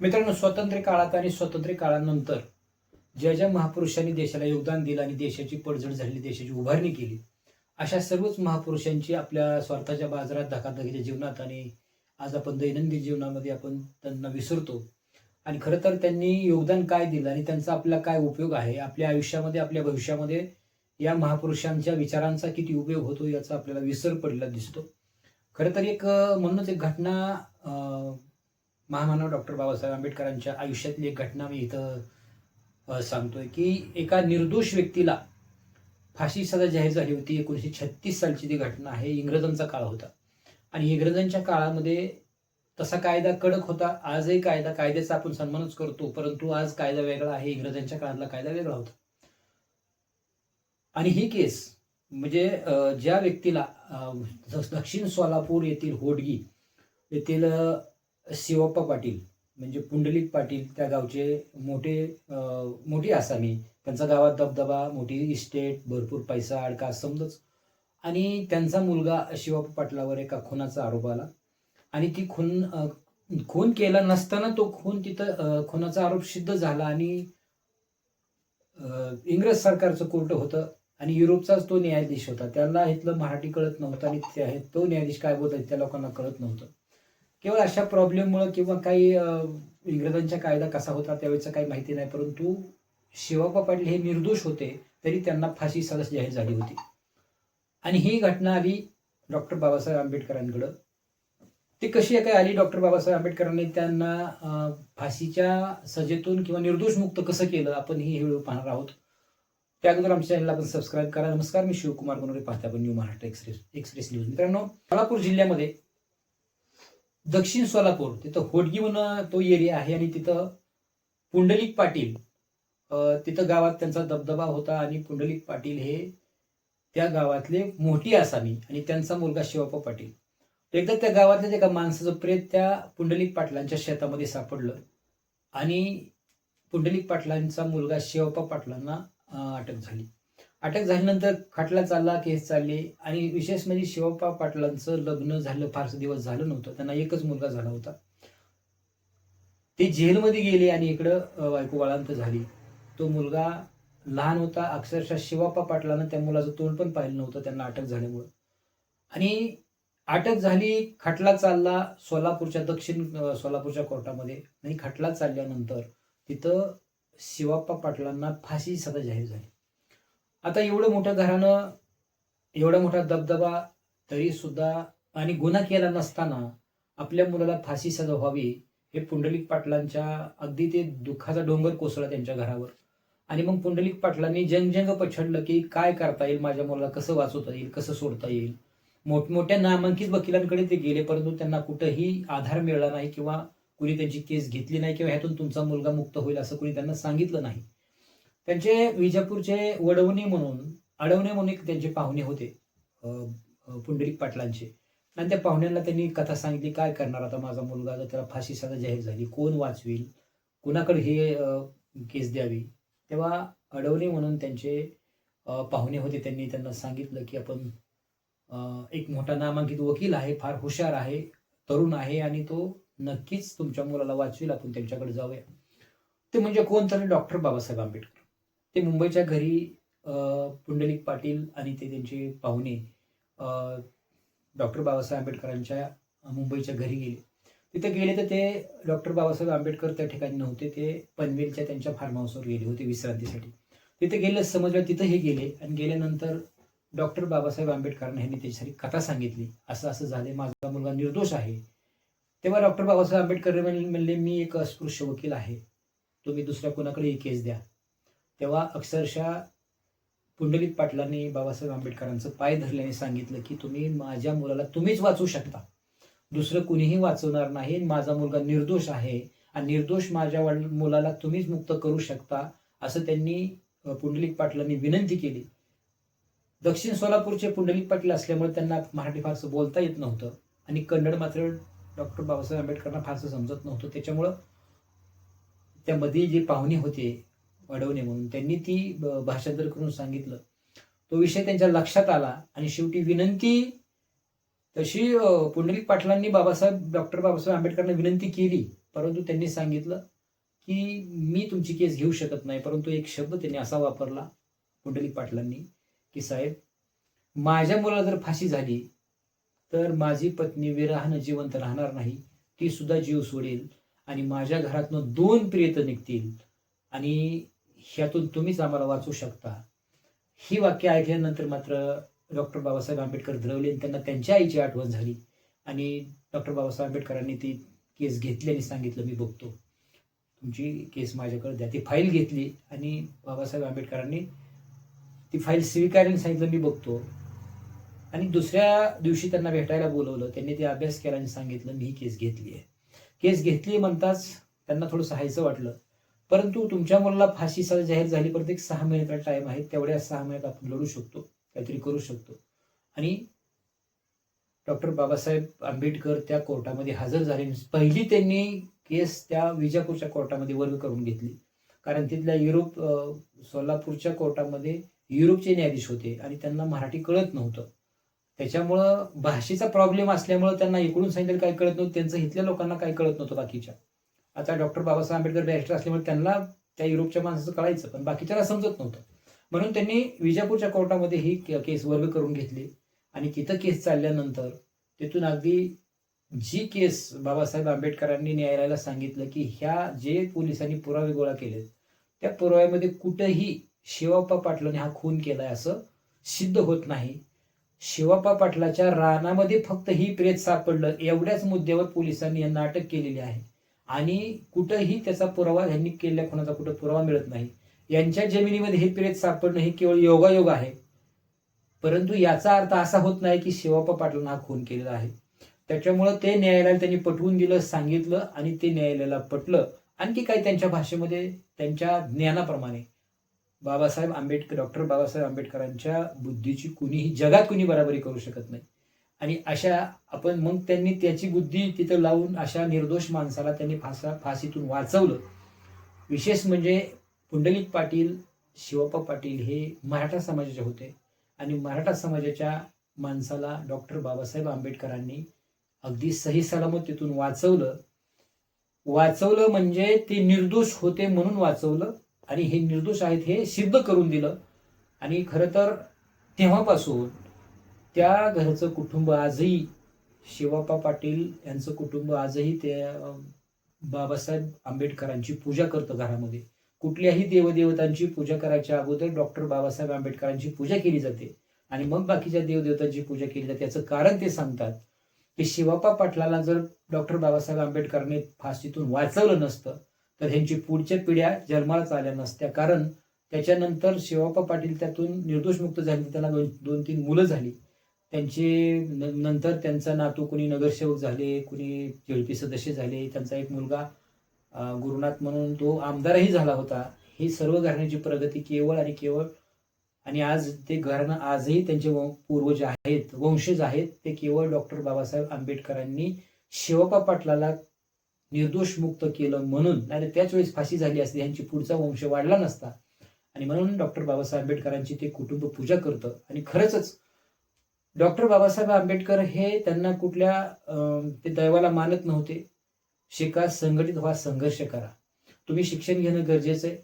मित्रांनो, स्वातंत्र्य काळात आणि स्वातंत्र्य काळानंतर ज्या ज्या महापुरुषांनी देशाला योगदान दिलं आणि देशाची पडझड झाली, देशाची उभारणी केली, अशा सर्वच महापुरुषांची आपल्या स्वार्थाच्या बाजारात, धकाधकीच्या जीवनात आणि आज आपण दैनंदिन जीवनामध्ये आपण त्यांना विसरतो. आणि खरं तर त्यांनी योगदान काय दिलं आणि त्यांचा आपल्याला काय उपयोग आहे, आपल्या आयुष्यामध्ये, आपल्या भविष्यामध्ये या महापुरुषांच्या विचारांचा किती उपयोग होतो याचा आपल्याला विसर पडलेला दिसतो. खरं तर म्हणूनच एक घटना, महामानव डॉक्टर बाबासाहेब आंबेडकरांच्या आयुष्यातली एक घटना मी इथं सांगतोय, की एका निर्दोष व्यक्तीला फाशी सजा जाहीर झाली होती. 1936 सालची ती घटना आहे. इंग्रजांचा काळ होता आणि इंग्रजांच्या काळामध्ये तसा कायदा कडक होता. आजही कायद्याचा आपण सन्मानच करतो, परंतु आज कायदा वेगळा आहे. इंग्रजांच्या काळातला कायदा वेगळा होता. आणि ही केस म्हणजे ज्या व्यक्तीला दक्षिण सोलापूर येथील होडगी येथील शिवप्पा पाटील म्हणजे पुंडलिक पाटील, त्या गावचे मोठी आसामी, त्यांचा गावात दबदबा, मोठी इस्टेट, भरपूर पैसा अडका समजच. आणि त्यांचा मुलगा शिवप्पा पाटलावर एका खुनाचा आरोप आला आणि ती खून केला नसताना तो खून तिथं खुनाचा आरोप सिद्ध झाला आणि इंग्रज सरकारचं कोर्ट होतं आणि युरोपचाच तो न्यायाधीश होता. त्याला इथलं मराठी कळत नव्हतं आणि तो न्यायाधीश काय बोलतात त्या लोकांना कळत नव्हतं. केवळ अशा प्रॉब्लेममुळे किंवा काही इंग्रजांचा कायदा कसा होता त्यावेळेचं काही माहिती नाही, परंतु शिवप्पा पाटील हे निर्दोष होते तरी त्यांना फाशी सजा जाहीर झाली होती. आणि ही घटना आली डॉक्टर बाबासाहेब आंबेडकरांकडं. ती कशी काय आली? डॉक्टर बाबासाहेब आंबेडकरांनी त्यांना फाशीच्या सजेतून किंवा निर्दोष मुक्त कसं केलं, आपण ही व्हिडिओ पाहणार आहोत. त्या अगोदर आमच्या चॅनलला आपण सबस्क्राईब करा. नमस्कार, मी शिवकुमार गुणवरे, पाहता आपण न्यू महाराष्ट्र एक्सप्रेस न्यूज. मित्रांनो, सोलापूर जिल्ह्यामध्ये दक्षिण सोलापूर तिथं होडगी म्हणून तो एरिया आहे आणि तिथं पुंडलिक पाटील, तिथं गावात त्यांचा दबदबा होता आणि पुंडलिक पाटील हे त्या गावातले मोठी आसामी आणि त्यांचा मुलगा शिवप्पा पाटील. एकदा त्या गावातल्याच एका माणसाचं प्रेत त्या पुंडलिक पाटलांच्या शेतामध्ये सापडलं आणि पुंडलिक पाटलांचा मुलगा शिवप्पा पाटलांना अटक झाली. अटक झाल्यानंतर खटला चालला, केस चालली आणि विशेष म्हणजे शिवप्पा पाटलांचं लग्न झालं फारसे दिवस झालं नव्हतं. त्यांना एकच मुलगा झाला होता. ते जेलमध्ये गेले आणि इकडं बायको बाळांत झाली. तो मुलगा लहान होता. अक्षरशः शिवप्पा पाटलांना त्या मुलाचं तोंड पण पाहिलं नव्हतं त्यांना अटक झाल्यामुळं. आणि अटक झाली, खटला चालला दक्षिण सोलापूरच्या कोर्टामध्ये आणि खटला चालल्यानंतर तिथं शिवप्पा पाटलांना फाशी सजा जाहीर झाली. आता एवढं मोठं घराणं, एवढा मोठा दबदबा तरी सुद्धा आणि गुन्हा केला नसताना आपल्या मुलाला फाशी सजा व्हावी हे पुंडलिक पाटलांच्या अगदी ते दुःखाचा डोंगर कोसळला त्यांच्या घरावर. आणि मग पुंडलिक पाटलांनी जंग पछडलं की काय करता येईल, माझ्या मुलाला कसं वाचवता येईल, कसं सोडता येईल. मोठमोठ्या नामांकित वकिलांकडे ते गेले, परंतु त्यांना कुठंही आधार मिळाला नाही किंवा कुणी त्यांची केस घेतली नाही किंवा ह्यातून तुमचा मुलगा मुक्त होईल असं कुणी त्यांना सांगितलं नाही. त्यांचे विजापूरचे अडवणे म्हणून एक त्यांचे पाहुणे होते पुंडलिक पाटलांचे. आणि त्या पाहुण्यांना त्यांनी कथा सांगितली, काय करणार आता माझा मुलगा, जर त्याला फाशी सजा जाहीर झाली, कोण वाचवेल, कुणाकडे हे केस द्यावी. तेव्हा अडवणे म्हणून त्यांचे पाहुणे होते, त्यांनी त्यांना सांगितलं की आपण एक मोठा नामांकित वकील आहे, फार हुशार आहे, तरुण आहे आणि तो नक्कीच तुमच्या मुलाला वाचवेल, आपण त्यांच्याकडे जाऊया. ते म्हणजे कोण तर डॉक्टर बाबासाहेब आंबेडकर. ते मुंबईच्या घरी पुंडलिक पाटील आणि ते त्यांचे पाहुणे डॉक्टर बाबासाहेब आंबेडकरांच्या मुंबईच्या घरी गेले. तिथे गेले तर ते डॉक्टर बाबासाहेब आंबेडकर त्या ठिकाणी नव्हते. ते पनवेलच्या त्यांच्या फार्म हाऊसवर गेले होते विश्रांतीसाठी. तिथे गेले, समजलं तिथं हे गेले आणि गेल्यानंतर डॉक्टर बाबासाहेब आंबेडकरांनी यांनी त्याच्यासाठी कथा सांगितली, असं असं झाले, माझा मुलगा निर्दोष आहे. तेव्हा डॉक्टर बाबासाहेब आंबेडकर म्हणले, मी एक अस्पृश्य वकील आहे, तुम्ही दुसऱ्या कोणाकडेही केस द्या. तेव्हा अक्षरशः पुंडलिक पाटलांनी बाबासाहेब आंबेडकरांचं पाय धरल्याने सांगितलं की तुम्ही माझ्या मुलाला तुम्हीच वाचवू शकता, दुसरं कुणीही वाचवणार नाही. माझा मुलगा निर्दोष आहे आणि निर्दोष माझ्या मुलाला तुम्हीच मुक्त करू शकता, असं त्यांनी पुंडलिक पाटलांनी विनंती केली. दक्षिण सोलापूरचे पुंडलिक पाटील असल्यामुळे त्यांना मराठी फारसं बोलता येत नव्हतं आणि कन्नड मात्र डॉक्टर बाबासाहेब आंबेडकरांना फारसं समजत नव्हतं. त्याच्यामुळं त्यामध्ये जे पाहुणे होते अडवणे म्हणून, त्यांनी ती भाषांतर करून सांगितलं. तो विषय त्यांच्या लक्षात आला आणि शेवटी विनंती तशी पुंडलिक पाटलांनी डॉक्टर बाबासाहेब आंबेडकरांना विनंती केली, परंतु त्यांनी सांगितलं की मी तुमची केस घेऊ शकत नाही. परंतु एक शब्द त्यांनी असा वापरला पुंडलिक पाटलांनी की साहेब, माझ्या मुलाला जर फाशी झाली तर माझी पत्नी विरहानं जिवंत राहणार नाही, ती सुद्धा जीव सोडेल आणि माझ्या घरातनं 2 प्रेत निघतील आणि ह्यातून तुम्हीच आम्हाला वाचू शकता. ही वाक्य ऐकल्यानंतर मात्र डॉक्टर बाबासाहेब आंबेडकर द्रवले आणि त्यांना त्यांच्या आईची आठवण झाली आणि डॉक्टर बाबासाहेब आंबेडकरांनी ती केस घेतली आणि सांगितलं, मी बघतो, तुमची केस माझ्याकडे द्या. ती फाईल घेतली आणि बाबासाहेब आंबेडकरांनी ती फाईल स्वीकारली, सांगितलं मी बघतो. आणि दुसऱ्या दिवशी त्यांना भेटायला बोलवलं. त्यांनी ते अभ्यास केला आणि सांगितलं मी ही केस घेतली आहे. केस घेतली म्हणताच त्यांना थोडंसं हायचं वाटलं. परंतु तुमच्या मुलाला फाशी सजा जाहीर झाली, परत एक 6 महिन्याचा टाइम आहे, तेवढ्या 6 महिन्यात आपण लढू शकतो, काहीतरी करू शकतो. आणि डॉक्टर बाबासाहेब आंबेडकर त्या कोर्टामध्ये हजर झाले. पहिली त्यांनी केस त्या विजापूरच्या कोर्टामध्ये वर्ग करून घेतली, कारण तिथल्या सोलापूरच्या कोर्टामध्ये युरोपचे न्यायाधीश होते आणि त्यांना मराठी कळत नव्हतं. त्याच्यामुळं भाषेचा प्रॉब्लेम असल्यामुळं त्यांना इकडून सांगितलं काय कळत नव्हतं, त्यांचं इथल्या लोकांना काय कळत नव्हतं बाकीच्या. आता डॉक्टर बाबासाहेब आंबेडकर बॅरिस्टर असल्यामुळे त्यांना त्या युरोपच्या माणसाचं कळायचं, पण बाकीच्याला समजत नव्हतं. म्हणून त्यांनी विजापूरच्या कोर्टामध्ये ही केस वर्ग करून घेतली आणि तिथं केस चालल्यानंतर तिथून अगदी जी केस बाबासाहेब आंबेडकरांनी न्यायालयाला सांगितलं की ह्या जे पोलिसांनी पुरावे गोळा केलेत त्या पुराव्यामध्ये कुठंही शिवाप्पा पाटलांनी हा खून केलाय असं सिद्ध होत नाही. शिवाप्पा पाटलाच्या रानामध्ये फक्त ही प्रेत सापडलं, एवढ्याच मुद्द्यावर पोलिसांनी यांना अटक केलेली आहे आणि कुठंही त्याचा पुरावा यांनी केलेल्या खुनाचा कुठं पुरावा मिळत नाही. यांच्या जमिनीमध्ये हे प्रेत सापडणं हे केवळ योगायोग आहे, परंतु याचा अर्थ असा होत नाही की शिवाप्पा पाटलांना हा खून केलेला आहे. त्याच्यामुळं ते न्यायालयाला त्यांनी पटवून दिलं, सांगितलं आणि ते न्यायालयाला पटलं. आणखी काही त्यांच्या भाषेमध्ये त्यांच्या ज्ञानाप्रमाणे डॉक्टर बाबासाहेब आंबेडकरांच्या बुद्धीची कुणीही जगात कुणी बराबरी करू शकत नाही. आणि मग त्यांनी त्याची बुद्धी तिथं लावून अशा निर्दोष माणसाला त्यांनी फाशीतून वाचवलं. विशेष म्हणजे पुंडलिक पाटील, शिवप्पा पाटील हे मराठा समाजाचे होते आणि मराठा समाजाच्या माणसाला डॉक्टर बाबासाहेब आंबेडकरांनी अगदी सही सलामत तिथून वाचवलं म्हणजे ते निर्दोष होते म्हणून वाचवलं आणि हे निर्दोष आहेत हे सिद्ध करून दिलं. आणि खरं तर तेव्हापासून त्या घरचं कुटुंब आजही, शिवाप्पा पाटील यांचं कुटुंब आजही त्या बाबासाहेब आंबेडकरांची पूजा करतं. घरामध्ये कुठल्याही देवदेवतांची पूजा करायच्या अगोदर डॉक्टर बाबासाहेब आंबेडकरांची पूजा केली जाते आणि मग बाकीच्या देवदेवतांची पूजा केली जाते. याचं कारण ते सांगतात की शिवाप्पा पाटलाला जर डॉक्टर बाबासाहेब आंबेडकरांनी फाशीतून वाचवलं नसतं तर ह्यांची पुढच्या पिढ्या जन्मालाच आल्या नसत्या. कारण त्याच्यानंतर शिवाप्पा पाटील त्यातून निर्दोष मुक्त झाले, त्यांना 2-3 मुलं झाली. नंतर त्यांचा नातू कुणी नगरसेवक झाले, कुणी जेडपी सदस्य झाले. त्यांचा एक मुलगा गुरुनाथ म्हणून तो आमदारही झाला होता. ही सर्व घराण्याची प्रगती केवळ आणि आज ते घराणं आजही त्यांचे पूर्वज आहेत, वंशज आहेत, ते केवळ डॉक्टर बाबासाहेब आंबेडकरांनी शिवाप्पा पाटलाला निर्दोष मुक्त केलं म्हणून. नाही त्याच वेळेस फाशी झाली असती, यांची पुढचा वंश वाढला नसता. आणि म्हणून डॉक्टर बाबासाहेब आंबेडकरांची ते कुटुंब पूजा करतं. आणि खरंच डॉक्टर बाबासाहेब आंबेडकर हे त्यांना कुठल्या ते दैवाला मानत नव्हते. शिका, संघटित व्हा, संघर्ष करा. तुम्ही शिक्षण घेणं गरजेचं आहे,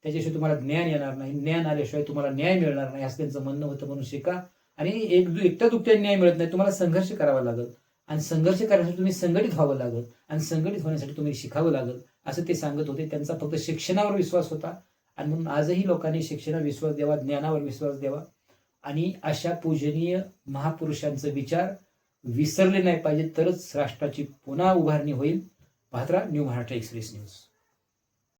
त्याच्याशिवाय तुम्हाला ज्ञान येणार नाही, ज्ञान आल्याशिवाय तुम्हाला न्याय मिळणार नाही असं त्यांचं म्हणणं होतं. म्हणून शिका आणि एकट्या दुकट्या न्याय मिळत नाही, तुम्हाला संघर्ष करावा लागेल आणि संघर्ष करण्यासाठी तुम्ही संघटित व्हावं लागेल आणि संघटित होण्यासाठी तुम्ही शिकावं लागेल असं ते सांगत होते. त्यांचा फक्त शिक्षणावर विश्वास होता आणि म्हणून आजही लोकांनी शिक्षणावर विश्वास द्यावा, ज्ञानावर विश्वास द्यावा आणि अशा पूजनीय महापुरुषांचे विचार विसरले नाही पाहिजे, तरच राष्ट्राची पुन्हा उभारणी होईल. पाहत राहा न्यू महाराष्ट्र एक्सप्रेस न्यूज.